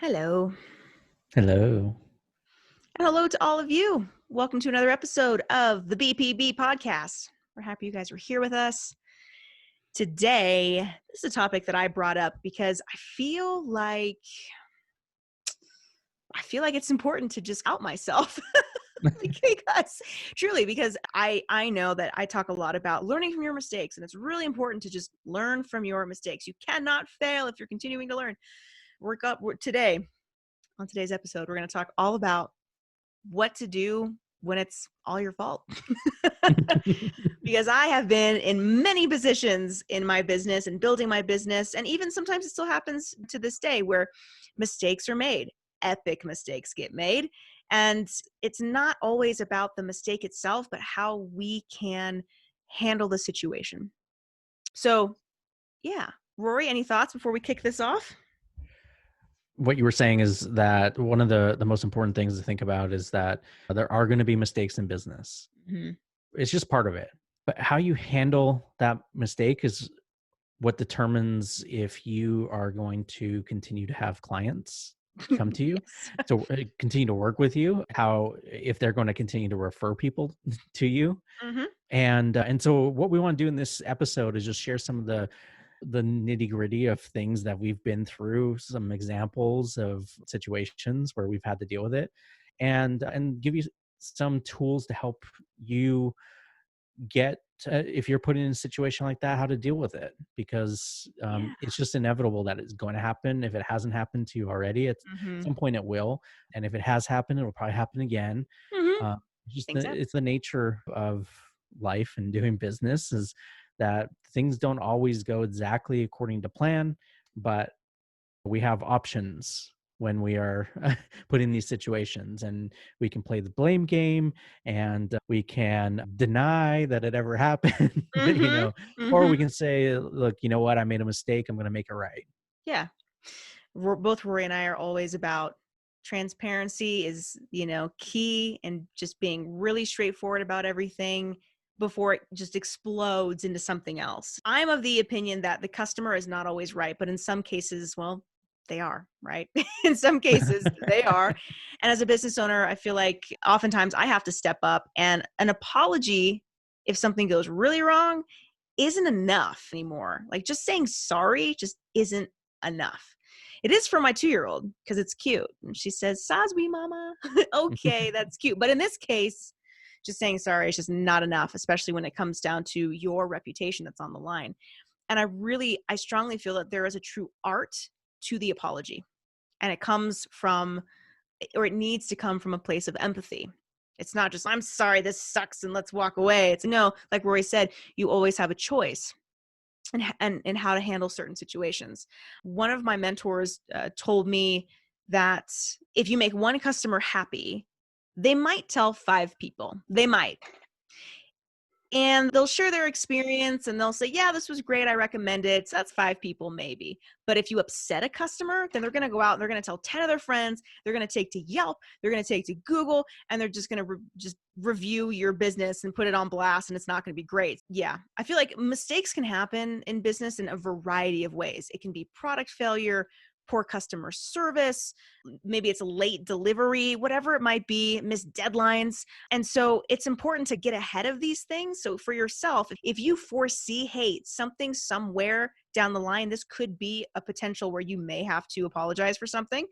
Hello. Hello. And hello to all of you. Welcome to another episode of the BPB podcast. We're happy you guys are here with us. Today, this is a topic that I brought up because I feel like it's important to just out myself. because I know that I talk a lot about learning from your mistakes, and it's really important to just learn from your mistakes. You cannot fail if you're continuing to learn. Today, on today's episode, we're going to talk all about what to do when it's all your fault. Because I have been in many positions in my business and building my business. And even sometimes it still happens to this day where mistakes are made, epic mistakes get made. And it's not always about the mistake itself, but how we can handle the situation. So, yeah. Rory, any thoughts before we kick this off? What you were saying is that one of the most important things to think about is that there are going to be mistakes in business. Mhm. It's just part of it. But how you handle that mistake is what determines if you are going to continue to have clients come to you, Yes. so continue to work with you, how if they're going to continue to refer people to you. Hmm. And so what we want to do in this episode is just share some of the nitty gritty of things that we've been through, some examples of situations where we've had to deal with it, and give you some tools to help you get if you're put in a situation like that, how to deal with it, because Yeah. it's just inevitable that it's going to happen. If it hasn't happened to you already, at Hmm. some point it will, and if it has happened, it'll probably happen again. Hmm. uh, just Exactly. it's the nature of life and doing business is that things don't always go exactly according to plan, but we have options when we are put in these situations, and we can play the blame game, and we can deny that it ever happened, Hmm. or Hmm. we can say, look, you know what, I made a mistake, I'm going to make it right. Yeah. Both Rory and I are always about transparency is, key, and just being really straightforward about everything before it just explodes into something else. I'm of the opinion that the customer is not always right, but in some cases, well, they are, right? In some cases, they are. And as a business owner, I feel like oftentimes I have to step up, and an apology, if something goes really wrong, isn't enough anymore. Like, just saying sorry just isn't enough. It is for my 2-year-old because it's cute. And she says, "Saswi, mama." Okay, that's cute. But in this case, just saying sorry is just not enough, especially when it comes down to your reputation that's on the line. And I strongly feel that there is a true art to the apology. And it comes from, or it needs to come from a place of empathy. It's not just, "I'm sorry, this sucks and let's walk away." It's no, like Rory said, you always have a choice and how to handle certain situations. One of my mentors told me that if you make one customer happy, they might tell 5 people. They might. And they'll share their experience and they'll say, "Yeah, this was great. I recommend it." So that's 5 people, maybe. But if you upset a customer, then they're going to go out and they're going to tell 10 of their friends. They're going to take to Yelp. They're going to take to Google, and they're just going to just review your business and put it on blast. And it's not going to be great. Yeah. I feel like mistakes can happen in business in a variety of ways. It can be product failure, poor customer service, maybe it's a late delivery, whatever it might be, missed deadlines. And so it's important to get ahead of these things. So for yourself, if you foresee, hey, something somewhere down the line, this could be a potential where you may have to apologize for something,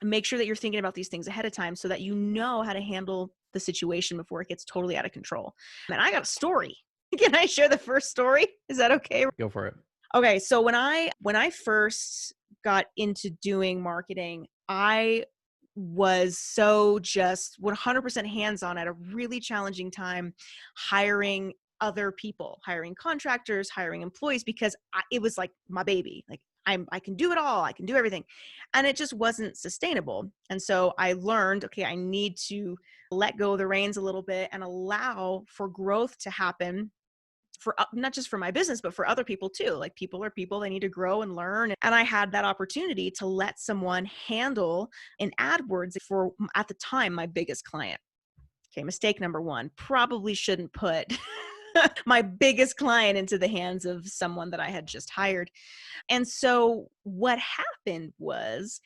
make sure that you're thinking about these things ahead of time so that you know how to handle the situation before it gets totally out of control. And I got a story. Can I share the first story? Is that okay? Go for it. Okay, so when I first got into doing marketing, I was so just 100% hands-on at a really challenging time hiring other people, hiring contractors, hiring employees, because it was like my baby. Like, I can do it all. I can do everything. And it just wasn't sustainable. And so I learned, okay, I need to let go of the reins a little bit and allow for growth to happen for not just for my business, but for other people too. Like, people are people, they need to grow and learn. And I had that opportunity to let someone handle an AdWords for, at the time, my biggest client. Okay, mistake number one, probably shouldn't put my biggest client into the hands of someone that I had just hired. And so what happened was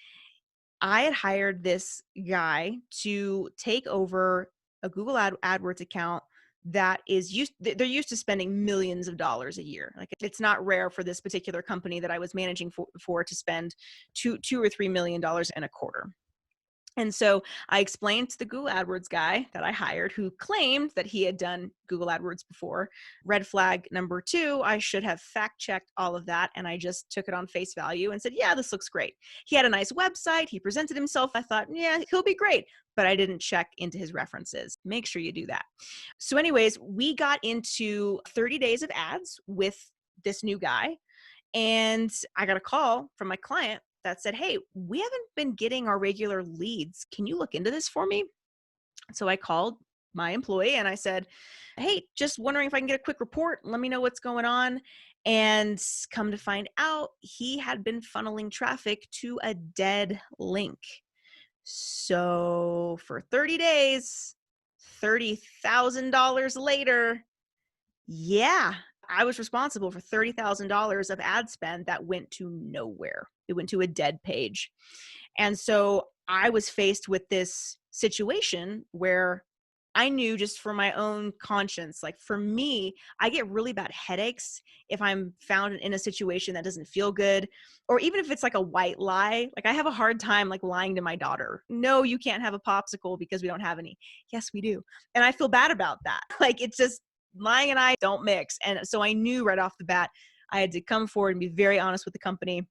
I had hired this guy to take over a Google AdWords account that is they're used to spending millions of dollars a year. Like, it's not rare for this particular company that I was managing for to spend two or $3 million in a quarter. And so I explained to the Google AdWords guy that I hired, who claimed that he had done Google AdWords before. Red flag number two, I should have fact checked all of that. And I just took it on face value and said, yeah, this looks great. He had a nice website. He presented himself. I thought, yeah, he'll be great. But I didn't check into his references. Make sure you do that. So, anyways, we got into 30 days of ads with this new guy. And I got a call from my client that said, hey, we haven't been getting our regular leads. Can you look into this for me? So I called my employee and I said, hey, just wondering if I can get a quick report. Let me know what's going on. And come to find out, he had been funneling traffic to a dead link. So for 30 days, $30,000 later, yeah, I was responsible for $30,000 of ad spend that went to nowhere. It went to a dead page. And so I was faced with this situation where I knew, just for my own conscience, like, for me, I get really bad headaches if I'm found in a situation that doesn't feel good, or even if it's like a white lie. Like, I have a hard time like lying to my daughter. No, you can't have a popsicle because we don't have any. Yes, we do. And I feel bad about that. Like, it's just, lying and I don't mix. And so I knew right off the bat I had to come forward and be very honest with the company.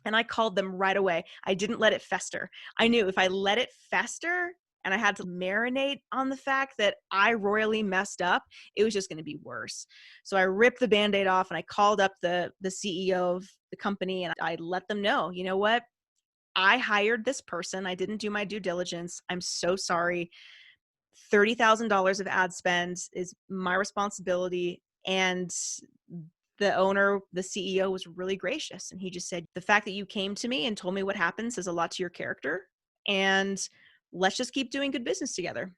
And I called them right away. I didn't let it fester. I knew if I let it fester and I had to marinate on the fact that I royally messed up, it was just going to be worse. So I ripped the bandaid off and I called up the CEO of the company and I let them know, you know what? I hired this person. I didn't do my due diligence. I'm so sorry. $30,000 of ad spend is my responsibility. And the owner, the CEO, was really gracious. And he just said, the fact that you came to me and told me what happened says a lot to your character. And let's just keep doing good business together.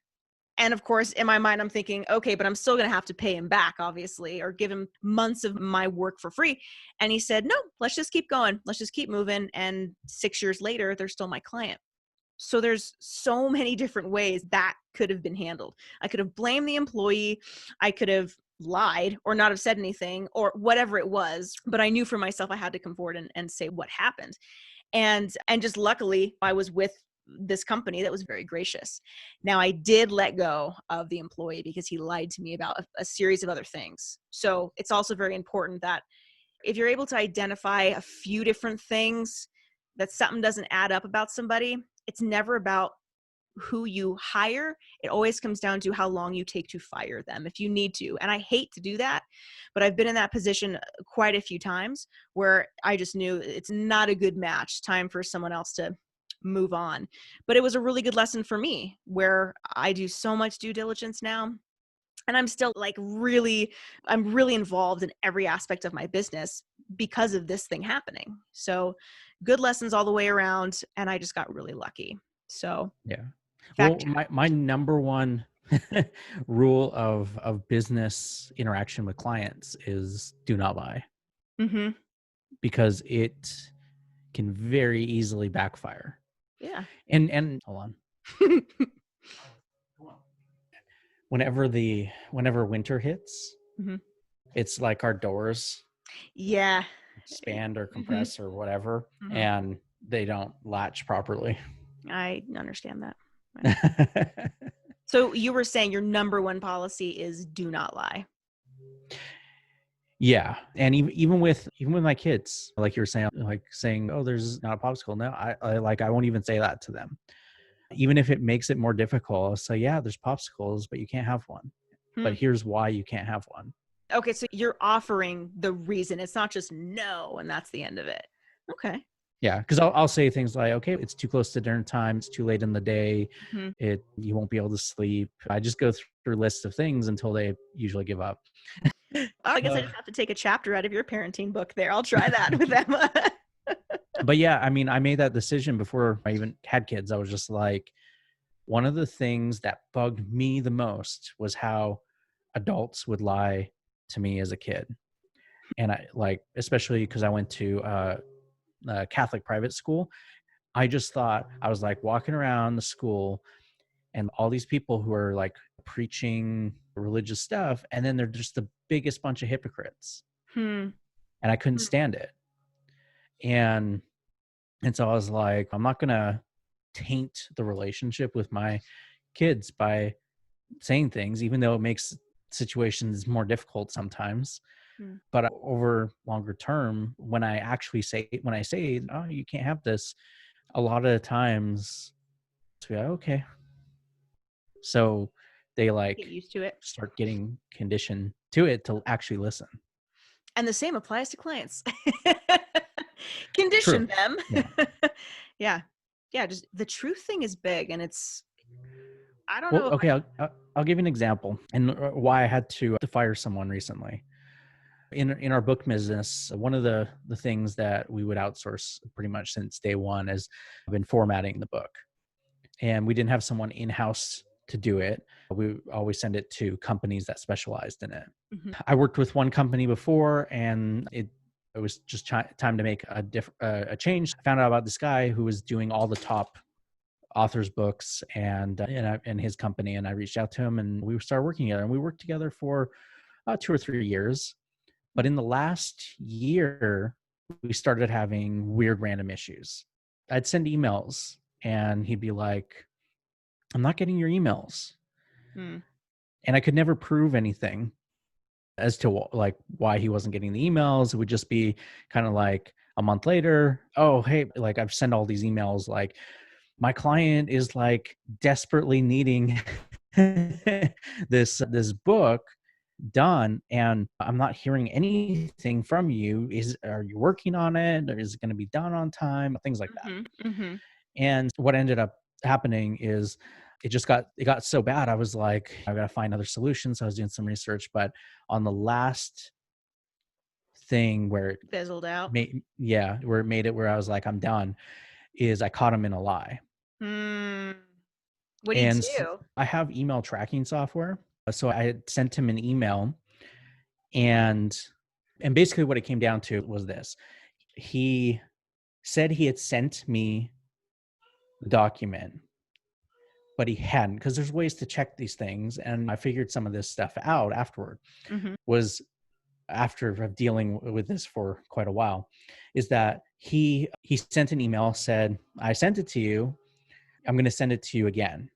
And of course, in my mind, I'm thinking, okay, but I'm still going to have to pay him back, obviously, or give him months of my work for free. And he said, no, let's just keep going. Let's just keep moving. And 6 years later, they're still my client. So there's so many different ways that could have been handled. I could have blamed the employee. I could have lied or not have said anything or whatever it was. But I knew for myself I had to come forward and say what happened. And just luckily I was with this company that was very gracious. Now, I did let go of the employee because he lied to me about a series of other things. So it's also very important that if you're able to identify a few different things that something doesn't add up about somebody, it's never about who you hire. It always comes down to how long you take to fire them if you need to. And I hate to do that, but I've been in that position quite a few times where I just knew it's not a good match, time for someone else to move on. But it was a really good lesson for me where I do so much due diligence now. And I'm still like I'm really involved in every aspect of my business because of this thing happening. So good lessons all the way around. And I just got really lucky. So Yeah. fact Well, check. my number one rule of business interaction with clients is do not lie, Mm-hmm. because it can very easily backfire. Yeah. And hold on. Whenever winter hits, Mm-hmm. it's like our doors Yeah. expand or Mm-hmm. compress or whatever, Mm-hmm. and they don't latch properly. I understand that. I understand. So you were saying your number one policy is do not lie. Yeah, and even with my kids, like you were saying, like saying, "Oh, there's not a popsicle." No, I won't even say that to them. Even if it makes it more difficult, I'll say, "Yeah, there's popsicles, but you can't have one. But Hmm. here's why you can't have one." Okay, so you're offering the reason. It's not just no, and that's the end of it. Okay. Yeah, because I'll say things like, "Okay, it's too close to dinner time. It's too late in the day. Hmm. You won't be able to sleep." I just go through lists of things until they usually give up. I guess I Uh, just have to take a chapter out of your parenting book there. I'll try that with Emma. but yeah, I mean, I made that decision before I even had kids. I was just like, one of the things that bugged me the most was how adults would lie to me as a kid. And I like, especially because I went to a Catholic private school. I just thought, I was like walking around the school and all these people who are like preaching religious stuff, and then they're just the biggest bunch of hypocrites. Hmm. And I couldn't stand it. And so I was like, I'm not gonna taint the relationship with my kids by saying things, even though it makes situations more difficult sometimes. Hmm. But over longer term, when I say, oh, you can't have this, a lot of times, it's like, okay. So they Get like used to it. start getting conditioned to it to actually listen. And the same applies to clients. True. Condition them. Yeah. Yeah. Yeah, just the truth thing is big, and it's I don't Well, know if okay, I'll give you an example and why I had to fire someone recently. In our book business, one of the things that we would outsource pretty much since day one has been formatting the book. And we didn't have someone in-house to do it. We always send it to companies that specialized in it. Mhm. I worked with one company before, and it was just time to make a change. I found out about this guy who was doing all the top authors' books and his company, and I reached out to him, and we started working together. And we worked together for 2 or 3 years. But in the last year, we started having weird random issues. I'd send emails, and he'd be like, "I'm not getting your emails," Mm. and I could never prove anything as to like why he wasn't getting the emails. It would just be kind of like a month later, oh hey, like I've sent all these emails, like my client is like desperately needing this book done, and I'm not hearing anything from you. Are you working on it, or is it going to be done on time, things like that. Mhm. Mhm. And what ended up happening is it got so bad. I was like, I gotta find other solutions. So I was doing some research, but on the last thing where it Fizzled out. where it made it where I was like, I'm done, is I caught him in a lie. Mm. What do you And do? I have email tracking software. So I had sent him an email, and basically what it came down to was this. He said he had sent me the document, but he hadn't, because there's ways to check these things. And I figured some of this stuff out afterward, Mhm. was after dealing with this for quite a while, is that he sent an email, said, I sent it to you, I'm going to send it to you again.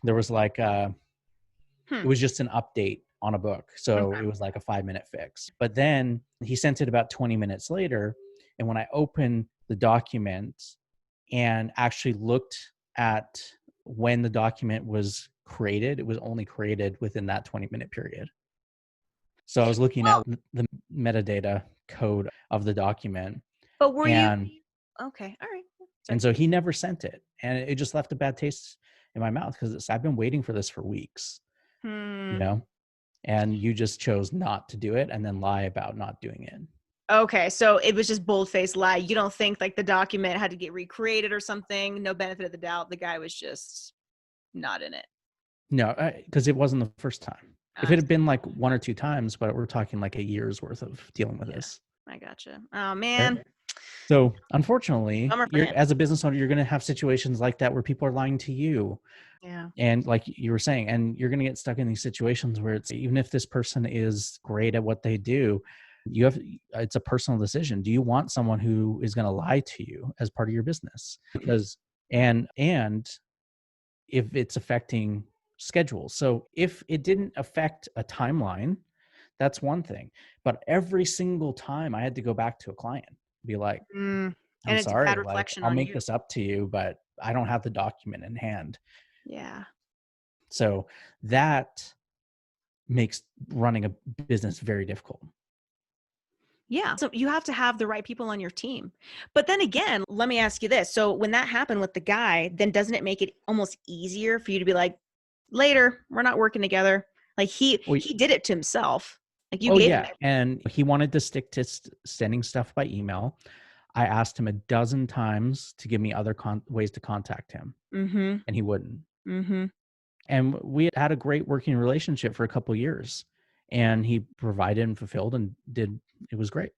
There was like Hmm. it was just an update on a book, so Okay. it was like a 5-minute fix. But then he sent it about 20 minutes later, and when I opened the document and actually looked at when the document was created, it was only created within that 20-minute period. So I was looking at Well, the metadata code of the document, but were you and okay, all right. Sorry. so he never sent it, and it just left a bad taste in my mouth, because I've been waiting for this for weeks, you Hmm. know, and you just chose not to do it and then lie about not doing it. Okay, so it was just bold-faced lie. You don't think like the document had to get recreated or something? No benefit of the doubt. The guy was just not in it. No, because it wasn't the first time. If I it had see. been like 1 or 2 times, but we're talking like a year's worth of dealing with Yeah, this, I gotcha. Oh right? man, So unfortunately, bummer for you're him. as a business owner, you're going to have situations like that where people are lying to you. Yeah. And like you were saying, and you're going to get stuck in these situations where it's, even if this person is great at what they do, it's a personal decision. Do you want someone who is going to lie to you as part of your business? Because and if it's affecting schedules. So if it didn't affect a timeline, that's one thing. But every single time I had to go back to a client, be like, Mm, I'm and it's a bad sorry, like reflection I'll on make you. this up to you, but I don't have the document in hand. Yeah. So that makes running a business very difficult. Yeah. So you have to have the right people on your team. But then again, let me ask you this. So when that happened with the guy, then doesn't it make it almost easier for you to be like, later, we're not working together? Like Well, he did it to himself. Like you oh gave him yeah, and he wanted to stick to sending stuff by email. I asked him a dozen times to give me other ways to contact him, Mhm. and he wouldn't. Mhm. And we had a great working relationship for a couple years, and he provided and fulfilled and did, it was great.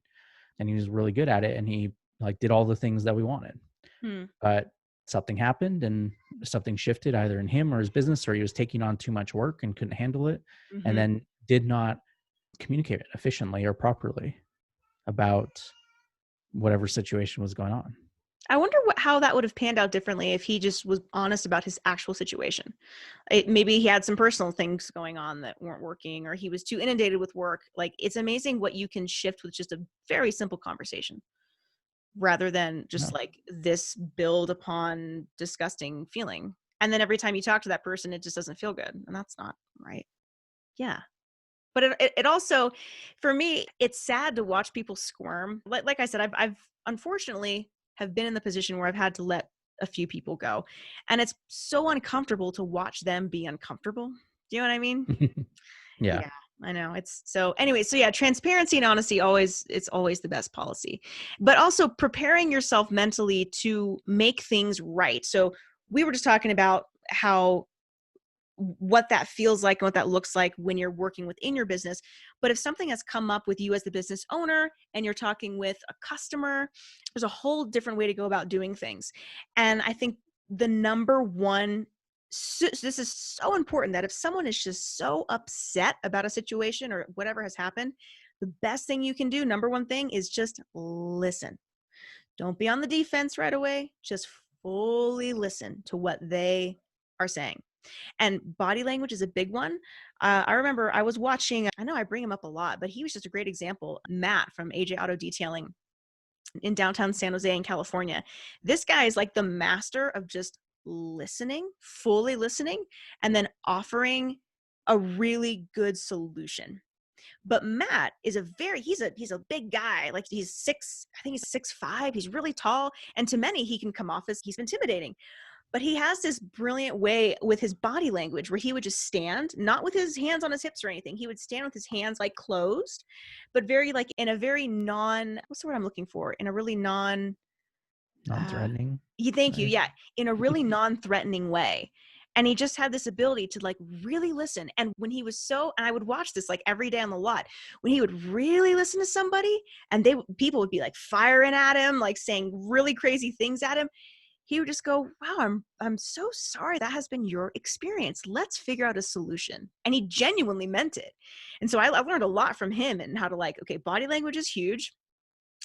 And he was really good at it, and he like did all the things that we wanted. Hmm. But something happened and something shifted either in him or his business, or he was taking on too much work and couldn't handle it, and Mhm. then did not communicate efficiently or properly about whatever situation was going on. I wonder how that would have panned out differently if he just was honest about his actual situation. Maybe he had some personal things going on that weren't working, or he was too inundated with work. Like, it's amazing what you can shift with just a very simple conversation, rather than just No. like this build upon disgusting feeling. And then every time you talk to that person, it just doesn't feel good. And that's not right. Yeah. But it also, for me, it's sad to watch people squirm. Like I said, I've unfortunately have been in the position where I've had to let a few people go, and it's so uncomfortable to watch them be uncomfortable. Do you know what I mean? Yeah. Yeah, I know. It's so anyway, so yeah, transparency and honesty it's always the best policy. But also preparing yourself mentally to make things right. So we were just talking about how what that feels like and what that looks like when you're working within your business. But if something has come up with you as the business owner and you're talking with a customer, there's a whole different way to go about doing things. And I think the number one, this is so important, that if someone is just so upset about a situation or whatever has happened, the best thing you can do, number one thing, is just listen. Don't be on the defense right away. Just fully listen to what they are saying. And body language is a big one. I remember I was watching, I know I bring him up a lot, but he was just a great example. Matt from AJ Auto Detailing in downtown San Jose in California. This guy is like the master of just listening, fully listening, and then offering a really good solution. But Matt is he's a big guy. Like, I think he's 6'5". He's really tall. And to many, he can come off as he's intimidating. But he has this brilliant way with his body language where he would just stand, not with his hands on his hips or anything. He would stand with his hands like closed, but very like in a very what's the word I'm looking for? In a really uh, Non-threatening. thank you. I- Yeah. In a really non-threatening way. And he just had this ability to like really listen. And when he was and I would watch this like every day on the lot, when he would really listen to somebody and people would be like firing at him, like saying really crazy things at him, he would just go, wow, I'm so sorry that has been your experience. Let's figure out a solution. And he genuinely meant it. And so I've learned a lot from him and how to, like, okay, body language is huge.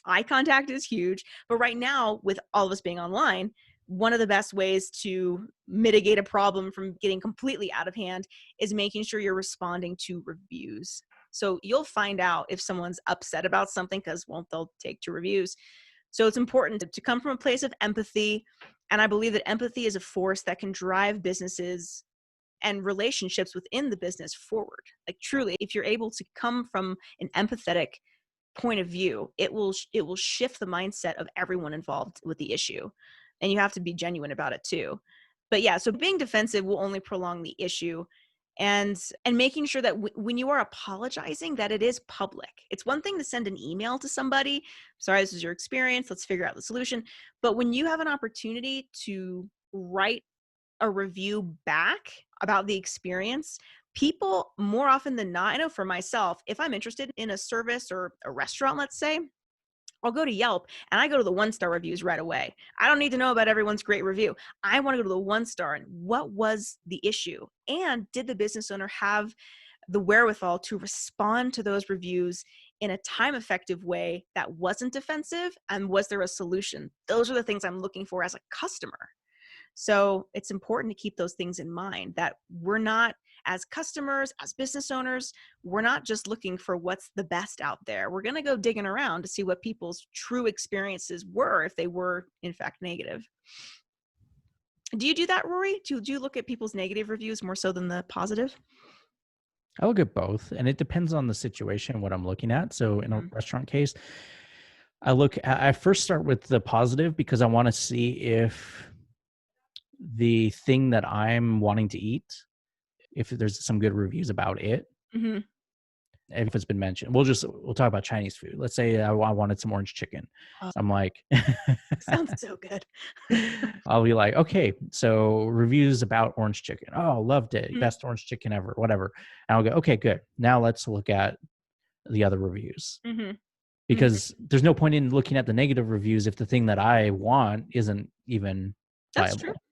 Eye contact is huge. But right now, with all of us being online, one of the best ways to mitigate a problem from getting completely out of hand is making sure you're responding to reviews. So you'll find out if someone's upset about something because, well, they'll take to reviews. So it's important to come from a place of empathy. And I believe that empathy is a force that can drive businesses and relationships within the business forward. Like, truly, if you're able to come from an empathetic point of view, it will shift the mindset of everyone involved with the issue. And you have to be genuine about it too. But yeah, so being defensive will only prolong the issue. And making sure that when you are apologizing, that it is public. It's one thing to send an email to somebody, sorry, this is your experience, let's figure out the solution. But when you have an opportunity to write a review back about the experience, people more often than not, I know for myself, if I'm interested in a service or a restaurant, let's say, I'll go to Yelp and I go to the 1-star reviews right away. I don't need to know about everyone's great review. I want to go to the 1-star and what was the issue? And did the business owner have the wherewithal to respond to those reviews in a time effective way that wasn't defensive? And was there a solution? Those are the things I'm looking for as a customer. So it's important to keep those things in mind, that we're not, as customers, as business owners, we're not just looking for what's the best out there. We're going to go digging around to see what people's true experiences were, if they were in fact negative. Do you do that, Rory? Do you look at people's negative reviews more so than the positive? I look at both, and it depends on the situation, what I'm looking at. So in a Mhm. restaurant case, I first start with the positive because I want to see if the thing that I'm wanting to eat, if there's some good reviews about it, Mhm. if it's been mentioned. We'll talk about Chinese food. Let's say I wanted some orange chicken. Oh, So I'm like, sounds so good. I'll be like, okay, so reviews about orange chicken. Oh, loved it. Mhm. Best orange chicken ever, whatever. And I'll go, okay, good. Now let's look at the other reviews, Mhm. Mhm. because there's no point in looking at the negative reviews if the thing that I want isn't even That's true. viable,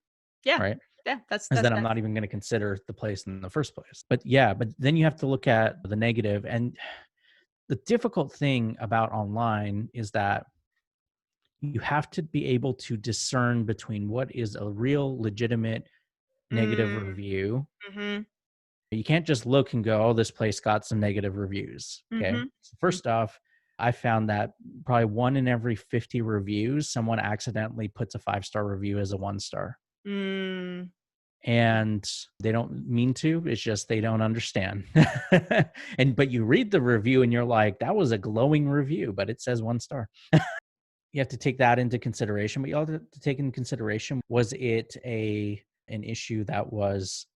Yeah. right? Yeah. Because That's then I'm that. not even going to consider the place in the first place. But yeah, but then you have to look at the negative. And the difficult thing about online is that you have to be able to discern between what is a real legitimate negative Mm, review. mm-hmm. You can't just look and go, oh, this place got some negative reviews. Okay. Mm-hmm. So first off, I found that probably 1 in every 50 reviews, someone accidentally puts a 5-star review as a 1 star. Mm. And they don't mean to, it's just they don't understand. And but you read the review and you're like, that was a glowing review, but it says 1 star. You have to take that into consideration, but you also have to take into consideration, was it a an issue that was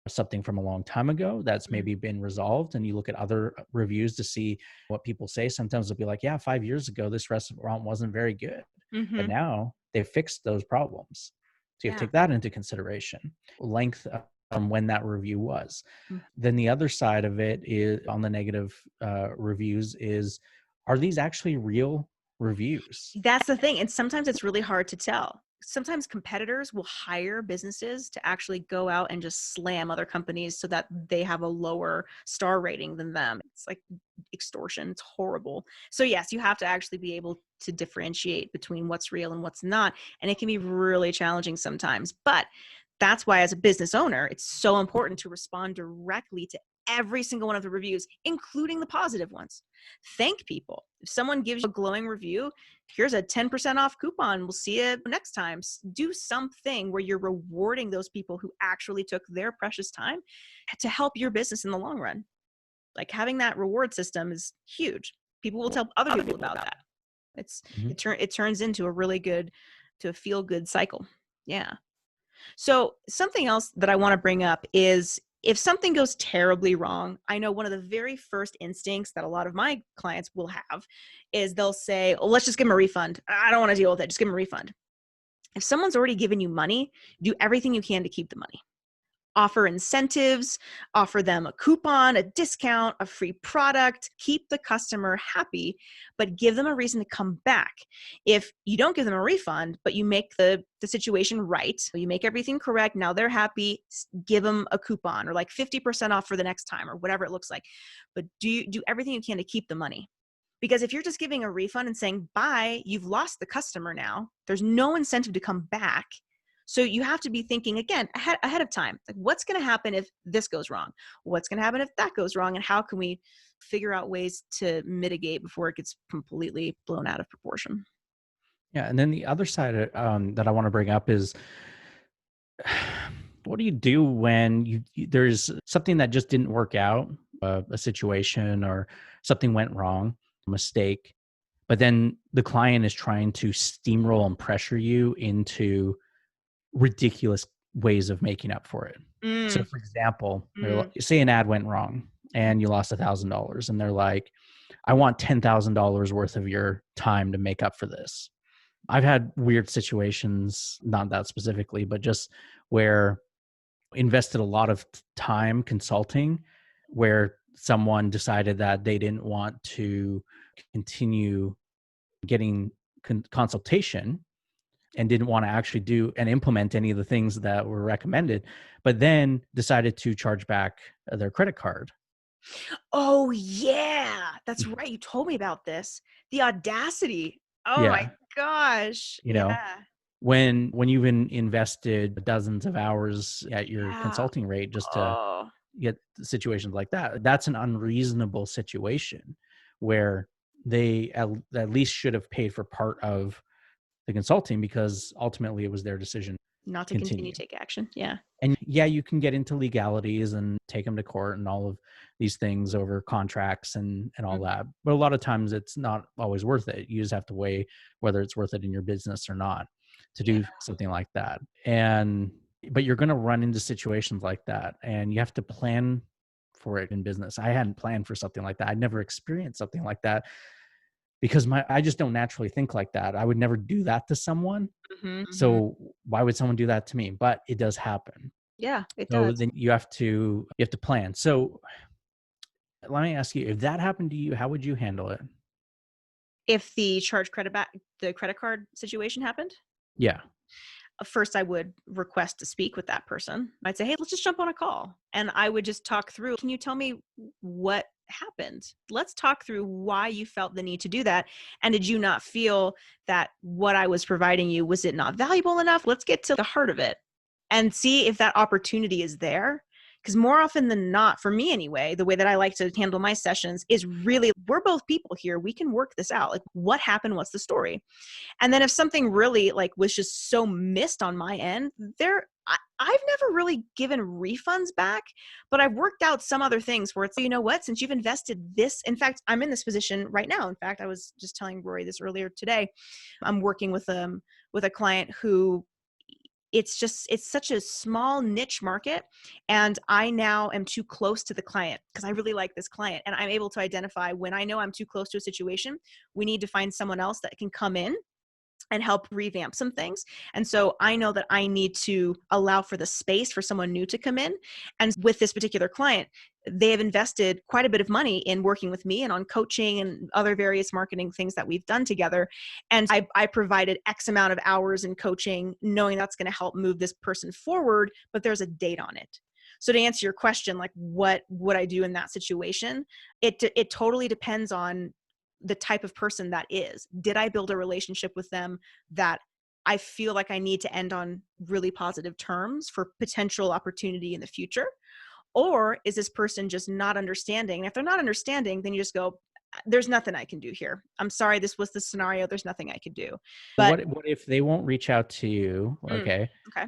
something from a long time ago that's Mm. maybe been resolved? And you look at other reviews to see what people say. Sometimes they'll be like, yeah, 5 years ago this restaurant wasn't very good, but Mm-hmm. now they've fixed those problems. So you have to Yeah. take that into consideration. Length from when that review was. Mm. Then the other side of it is on the negative reviews is, are these actually real reviews? That's the thing, and sometimes it's really hard to tell. Sometimes competitors will hire businesses to actually go out and just slam other companies so that they have a lower star rating than them. It's like extortion. It's horrible. So yes, you have to actually be able to differentiate between what's real and what's not, and it can be really challenging sometimes. But that's why as a business owner, it's so important to respond directly to every single one of the reviews, including the positive ones. Thank people. If someone gives you a glowing review, here's a 10% off coupon. We'll see you next time. Do something where you're rewarding those people who actually took their precious time to help your business in the long run. Like having that reward system is huge. People will tell other people about that. Mhm. It turns into a really good to a feel good cycle. Yeah. So, something else that I want to bring up is if something goes terribly wrong, I know one of the very first instincts that a lot of my clients will have is they'll say, oh, let's just give them a refund. I don't want to deal with it. Just give them a refund. If someone's already given you money, do everything you can to keep the money. Offer incentives, offer them a coupon, a discount, a free product, keep the customer happy, but give them a reason to come back. If you don't give them a refund, but you make the situation right, you make everything correct, now they're happy, give them a coupon or like 50% off for the next time or whatever it looks like. But do everything you can to keep the money. Because if you're just giving a refund and saying, bye, you've lost the customer now, there's no incentive to come back. So you have to be thinking again ahead of time. Like, what's going to happen if this goes wrong? What's going to happen if that goes wrong? And how can we figure out ways to mitigate before it gets completely blown out of proportion? Yeah, and then the other side that I want to bring up is, what do you do when there's something that just didn't work out, a situation or something went wrong, a mistake, but then the client is trying to steamroll and pressure you into ridiculous ways of making up for it. So, Mm, for example, mm, say an ad went wrong and you lost $1,000, and they're like, "I want $10,000 worth of your time to make up for this." I've had weird situations, not that specifically, but just where invested a lot of time consulting, where someone decided that they didn't want to continue getting consultation and didn't want to actually do and implement any of the things that were recommended, but then decided to charge back their credit card. oh yeah, that's right. You told me about this. The audacity. Oh my Yeah, gosh. you know, Yeah. when you've invested dozens of hours at your Yeah. consulting rate just to Oh, get situations like that, that's an unreasonable situation where they at least should have paid for part of the consulting, because ultimately it was their decision not to to continue continue. to take action. Yeah. And yeah, you can get into legalities and take them to court and all of these things over contracts and all Mm, that. But a lot of times it's not always worth it. You just have to weigh whether it's worth it in your business or not to yeah. do something like that. And but you're going to run into situations like that, and you have to plan for it in business. I hadn't planned for something like that. I'd never experienced something like that because my I just don't naturally think like that. I would never do that to someone. Mhm, mhm. So why would someone do that to me? But it does happen. Yeah, it So does. then you have to plan. So let me ask you, if that happened to you, how would you handle it? If the charge credit back the credit card situation happened, Yeah. first I would request to speak with that person. I'd say, hey, let's just jump on a call. And I would just talk through, can you tell me what happened? Let's talk through why you felt the need to do that. And did you not feel that what I was providing you, was it not valuable enough? Let's get to the heart of it and see if that opportunity is there. Because more often than not, for me anyway, the way that I like to handle my sessions is really, we're both people here. We can work this out. Like, what happened? What's the story? And then if something really like was just so missed on my end, I've never really given refunds back, but I've worked out some other things where it's, you know what, since you've invested this, in fact, I'm in this position right now. In fact, I was just telling Rory this earlier today. I'm working with a client who, it's such a small niche market, and I now am too close to the client because I really like this client, and I'm able to identify when I know I'm too close to a situation, we need to find someone else that can come in and help revamp some things. And so I know that I need to allow for the space for someone new to come in. And with this particular client, they have invested quite a bit of money in working with me and on coaching and other various marketing things that we've done together. And I provided X amount of hours in coaching, knowing that's going to help move this person forward, but there's a date on it. So to answer your question, like what would I do in that situation? It totally depends on the type of person that is. Did I build a relationship with them that I feel like I need to end on really positive terms for potential opportunity in the future? Or is this person just not understanding? And if they're not understanding, then you just go, there's nothing I can do here. I'm sorry, this was the scenario. There's nothing I could do. But What if they won't reach out to you, mm, okay, okay.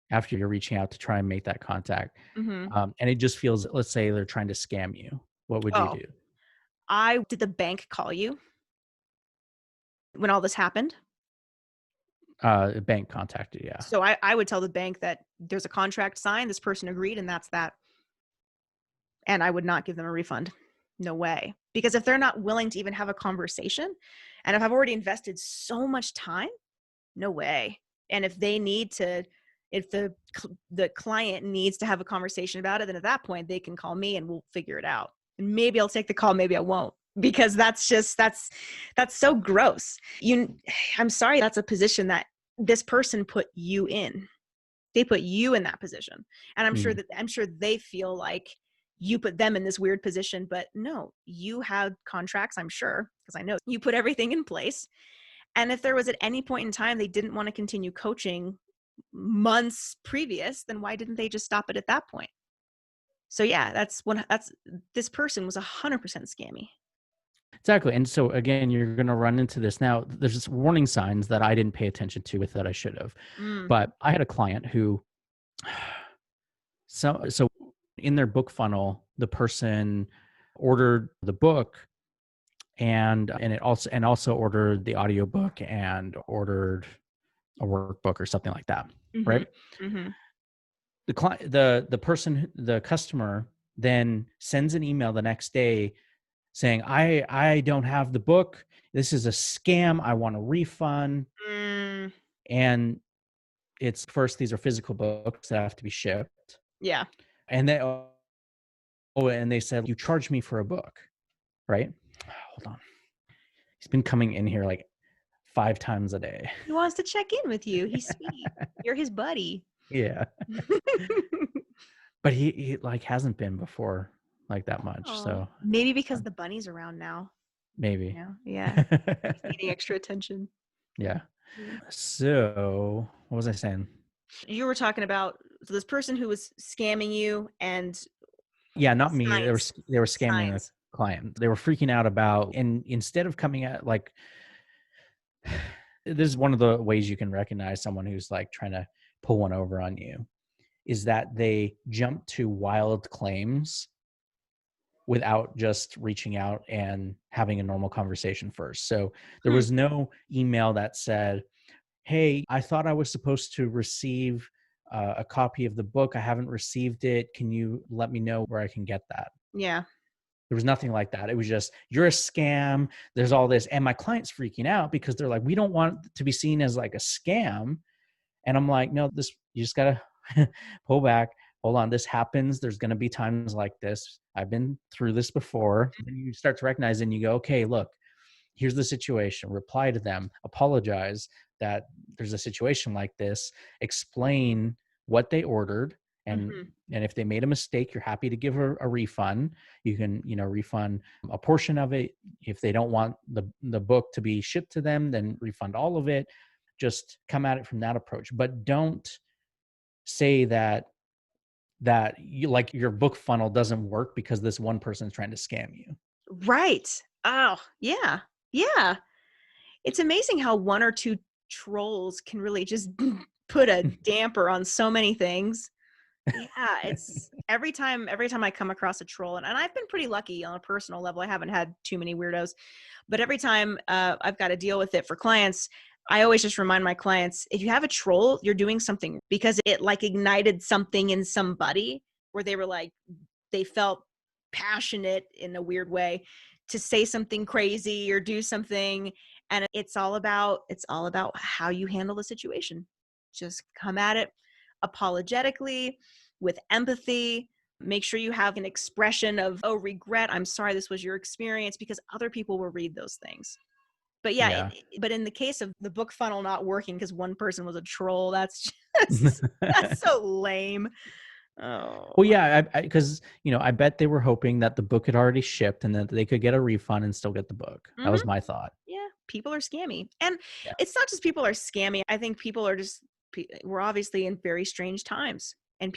after you're reaching out to try and make that contact, Hmm. and it just feels, let's say they're trying to scam you, what would you Oh, do? I did the bank call you when all this happened? A bank contacted, yeah. So I would tell the bank that there's a contract signed, this person agreed, and that's that. And I would not give them a refund. No way. Because if they're not willing to even have a conversation, and if I've already invested so much time, no way. And if they need to, if the client needs to have a conversation about it, then at that point they can call me and we'll figure it out. And maybe I'll take the call, maybe I won't, because that's so gross. I'm sorry, that's a position that this person put you in. They put you in that position. And Mm. I'm sure they feel like you put them in this weird position, but no, you had contracts, I'm sure, because I know you put everything in place. And if there was at any point in time they didn't want to continue coaching months previous, then why didn't they just stop it at that point? So yeah, that's this person was 100% scammy. Exactly. And so again, you're going to run into this. Now, there's just warning signs that I didn't pay attention to with that I should have. Mm, But I had a client who, so in their book funnel, the person ordered the book and it also ordered the audiobook and ordered a workbook or something like that, mhm, right? mhm. The client, the customer then sends an email the next day saying, I don't have the book. This is a scam. I want a refund. Mm, And it's first, these are physical books that have to be shipped. yeah. And they, and they said, you charge me for a book, right? Hold on. He's been coming in here like 5 times a day. He wants to check in with you. He's sweet. You're his buddy. Yeah. But he like hasn't been before like that much. Oh, So maybe because um, the bunny's around now. maybe. Yeah. He's needing extra attention. Yeah. Yeah. So what was I saying? You were talking about, so this person who was scamming you and Yeah, not me. signs, They were scamming the signs. client. They were freaking out about, and instead of coming at like, this is one of the ways you can recognize someone who's like trying to pull one over on you, is that they jump to wild claims without just reaching out and having a normal conversation first. So there Hmm. was no email that said, hey, I thought I was supposed to receive a copy of the book. I haven't received it. Can you let me know where I can get that? Yeah. There was nothing like that. It was just, you're a scam. There's all this. And my client's freaking out because they're like, we don't want it to be seen as like a scam. And I'm like, no, this, you just got to pull back. Hold on. This happens. There's going to be times like this. I've been through this before. And you start to recognize and you go, okay, look, here's the situation. Reply to them, apologize. that there's a situation like this, explain what they ordered, and Mhm. and if they made a mistake, you're happy to give a refund. You can, refund a portion of it. If they don't want the book to be shipped to them, then refund all of it. Just come at it from that approach, but don't say that you, like, your book funnel doesn't work because this one person is trying to scam you. Right. Oh, yeah. Yeah. It's amazing how one or two trolls can really just put a damper on so many things. Yeah, it's every time I come across a troll, and I've been pretty lucky on a personal level. I haven't had too many weirdos, but every time I've got to deal with it for clients, I always just remind my clients, if you have a troll, you're doing something because it like ignited something in somebody where they were like, they felt passionate in a weird way to say something crazy or do something. And it's all about how you handle the situation. Just come at it apologetically, with empathy. Make sure you have an expression of, oh, regret, I'm sorry this was your experience, because other people will read those things. But yeah, Yeah. but in the case of the book funnel not working because one person was a troll, that's just that's so lame. Oh. Well, yeah, because I bet they were hoping that the book had already shipped and that they could get a refund and still get the book. That Mhm. was my thought. Yeah, people are scammy. And Yeah. it's not just people are scammy. I think people are just we're obviously in very strange times, and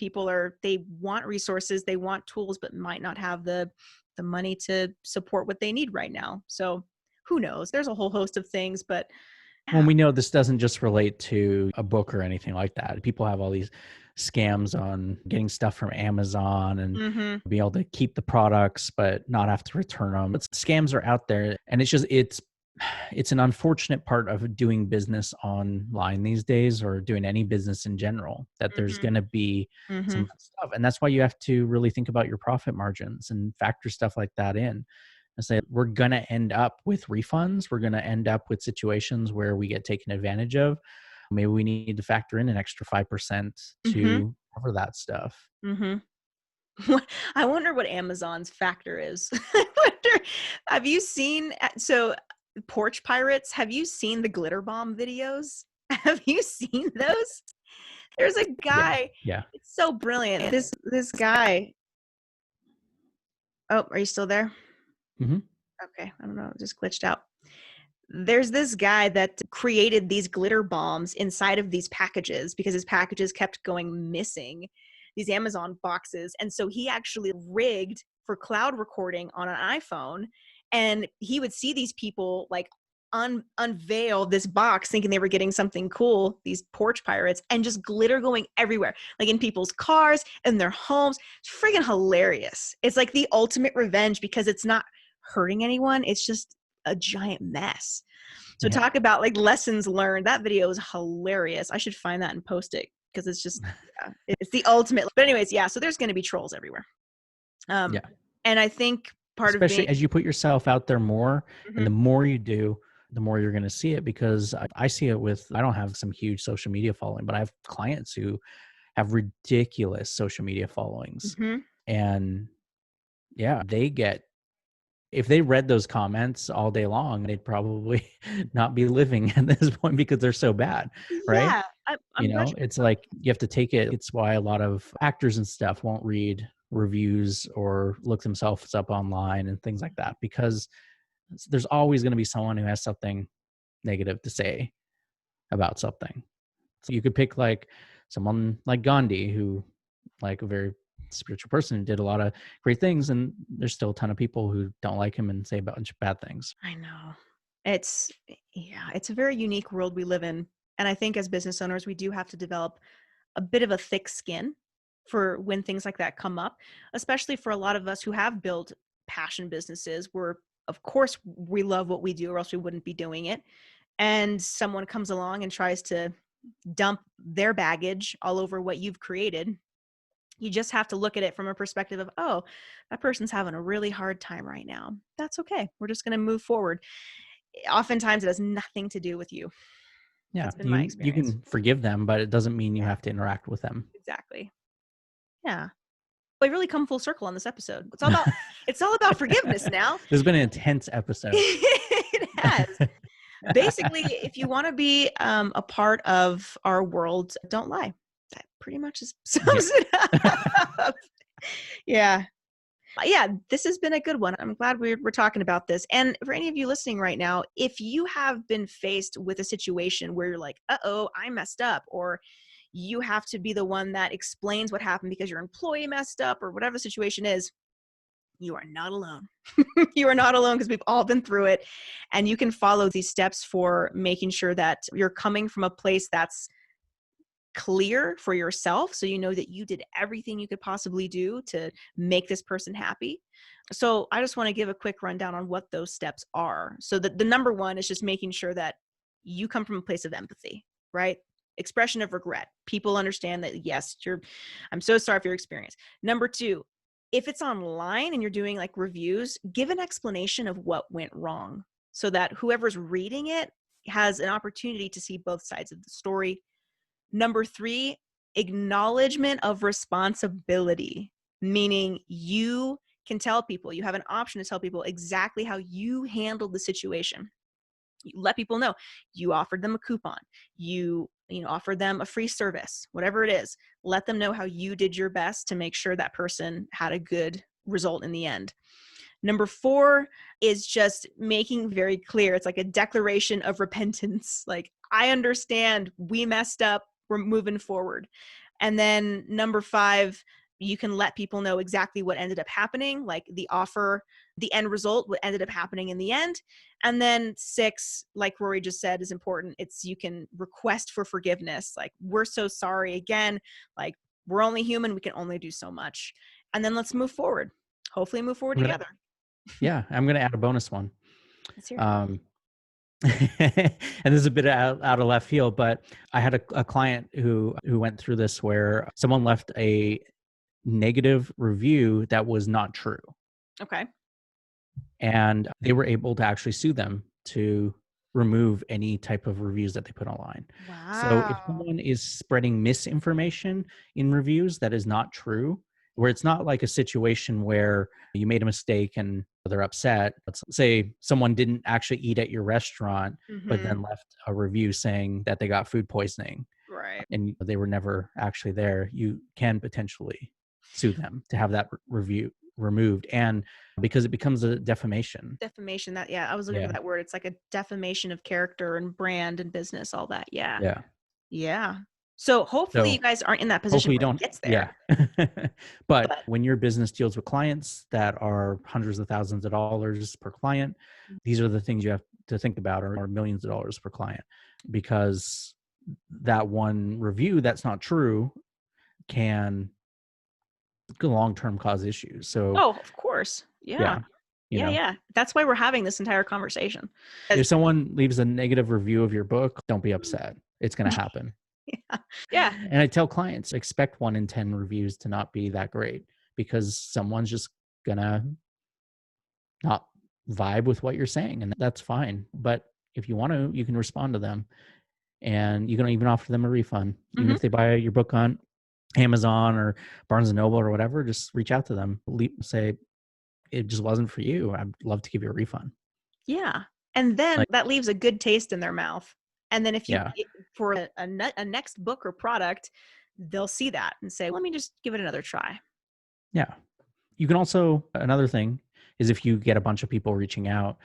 they want resources, they want tools, but might not have the money to support what they need right now. So, who knows? There's a whole host of things, but Well, yeah. we know this doesn't just relate to a book or anything like that. People have all these scams on getting stuff from Amazon and Mhm. be able to keep the products but not have to return them. It's, scams are out there, and it's an unfortunate part of doing business online these days, or doing any business in general, that there's Mhm. going to be some Mhm. stuff, and that's why you have to really think about your profit margins and factor stuff like that in. And say we're going to end up with refunds, we're going to end up with situations where we get taken advantage of. Maybe we need to factor in an extra 5% Mhm. to cover that stuff. Mhm. I wonder what Amazon's factor is. I wonder, have you seen Porch Pirates, have you seen the glitter bomb videos? Have you seen those? There's a Yeah. guy, Yeah. it's so brilliant. This guy. Oh, are you still there? Hmm. Okay, I don't know, it just glitched out. There's this guy that created these glitter bombs inside of these packages because his packages kept going missing, these Amazon boxes. And so he actually rigged for cloud recording on an iPhone. And he would see these people like unveil this box thinking they were getting something cool, these porch pirates, and just glitter going everywhere, like in people's cars, in their homes. It's friggin' hilarious. It's like the ultimate revenge because it's not hurting anyone. It's just a giant mess. So Yeah. talk about like lessons learned. That video is hilarious. I should find that and post it because it's just, yeah, it's the ultimate. But anyways, yeah, so there's going to be trolls everywhere. Um, Yeah. and I think part of Especially being, as you put yourself out there more, and mhm, the more you do, the more you're going to see it. Because I see it with, I don't have some huge social media following, but I have clients who have ridiculous social media followings. mhm. And yeah, they get, if they read those comments all day long, they'd probably not be living at this point because they're so bad, right? Yeah, I'm glad you. It's like you have to take it. It's why a lot of actors and stuff won't read reviews or look themselves up online and things like that, because there's always going to be someone who has something negative to say about something. So you could pick like someone like Gandhi, who, like, a very spiritual person who did a lot of great things, and there's still a ton of people who don't like him and say a bunch of bad things. I know. It's Yeah, it's a very unique world we live in. And I think as business owners, we do have to develop a bit of a thick skin for when things like that come up, especially for a lot of us who have built passion businesses where of course we love what we do or else we wouldn't be doing it. And someone comes along and tries to dump their baggage all over what you've created. You just have to look at it from a perspective of, oh, that person's having a really hard time right now. That's okay. We're just going to move forward. Oftentimes it has nothing to do with you. Yeah, That's been my you experience. can forgive them, but it doesn't mean you Yeah, have to interact with them. exactly. Yeah. We really come full circle on this episode. It's all about forgiveness now. This has been an intense episode. It has. Basically, if you want to be a part of our world, don't lie. That pretty much Yeah. sums it up. Yeah. Yeah, this has been a good one. I'm glad we're talking about this. And for any of you listening right now, if you have been faced with a situation where you're like, uh-oh, I messed up, or you have to be the one that explains what happened because your employee messed up, or whatever the situation is, you are not alone. You are not alone, because we've all been through it. And you can follow these steps for making sure that you're coming from a place that's clear for yourself, so you know that you did everything you could possibly do to make this person happy. So I just want to give a quick rundown on what those steps are. So the number one is just making sure that you come from a place of empathy, right? Expression of regret. People understand that, yes, I'm so sorry for your experience. Number two, if it's online and you're doing like reviews, give an explanation of what went wrong, so that whoever's reading it has an opportunity to see both sides of the story. Number three, acknowledgement of responsibility, meaning you can tell people, you have an option to tell people exactly how you handled the situation. You let people know you offered them a coupon, you offered them a free service, whatever it is. Let them know how you did your best to make sure that person had a good result in the end. Number four is just making very clear. It's like a declaration of repentance. Like, I understand we messed up. We're moving forward. And then number five, you can let people know exactly what ended up happening, like the offer, the end result, what ended up happening in the end. And then six, like Rory just said, is important. It's, you can request for forgiveness. Like, we're so sorry again. Like, we're only human. We can only do so much. And then let's move forward. Hopefully move forward I'm gonna, together. yeah, I'm gonna add a bonus one. Let's hear it. Um, and this is a bit out of left field, but I had a client who went through this where someone left a negative review that was not true, Okay. and they were able to actually sue them to remove any type of reviews that they put online. So if Wow. someone is spreading misinformation in reviews that is not true, where it's not like a situation where you made a mistake and they're upset. Let's say someone didn't actually eat at your restaurant, but Mm-hmm. then left a review saying that they got food poisoning Right. and they were never actually there. You can potentially sue them to have that review removed, and because it becomes a defamation. Defamation. That, yeah, I was looking for Yeah. that word. It's like a defamation of character and brand and business, all that. Yeah. Yeah. Yeah. So hopefully you So guys aren't in that position hopefully you where it don't. gets there. Yeah. But But when your business deals with clients that are hundreds of thousands of dollars per client, these are the things you have to think about, or millions of dollars per client, because that one review that's not true can long-term cause issues. So oh, of course. Yeah. yeah, you Yeah. know, Yeah. That's why we're having this entire conversation. if someone leaves a negative review of your book, don't be upset. It's going to happen. Yeah. Yeah. And I tell clients, expect 1 in 10 reviews to not be that great, because someone's just gonna not vibe with what you're saying, and that's fine. But if you want to, you can respond to them, and you can even offer them a refund. Even Hmm. if they buy your book on Amazon or Barnes and Noble or whatever, just reach out to them. Say it just wasn't for you. I'd love to give you a refund. Yeah. And then Like, that leaves a good taste in their mouth. And then if you, yeah, for a next book or product, they'll see that and say, let me just give it another try. yeah. You can also, another thing is, if you get a bunch of people reaching out,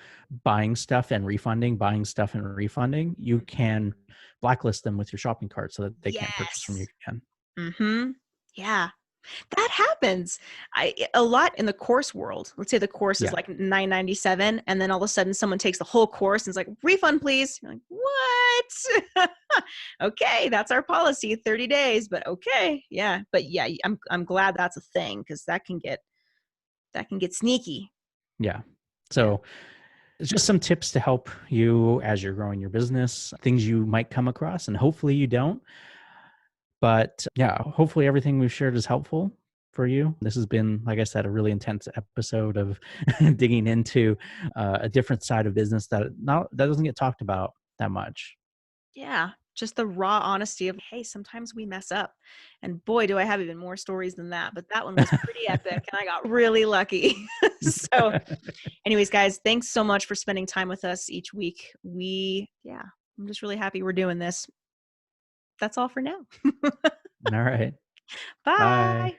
buying stuff and refunding, you can blacklist them with your shopping cart so that they can't purchase from you Yes. again. Mm-hmm. Yeah. That happens. A lot in the course world. Let's say the course is Yeah. like $9.97, and then all of a sudden someone takes the whole course and is like, refund, please. You're like, what? Okay, that's our policy, 30 days, but okay. Yeah. But yeah, I'm glad that's a thing, because that can get sneaky. Yeah. Yeah. So it's just some tips to help you as you're growing your business, things you might come across, and hopefully you don't. But yeah, hopefully everything we've shared is helpful for you. This has been, like I said, a really intense episode of digging into a different side of business that doesn't get talked about that much. Yeah. just the raw honesty of, hey, sometimes we mess up. And boy, do I have even more stories than that. But that one was pretty epic and I got really lucky. So, anyways, guys, thanks so much for spending time with us each week. Yeah, I'm just really happy we're doing this. That's all for now. All right. Bye. Bye.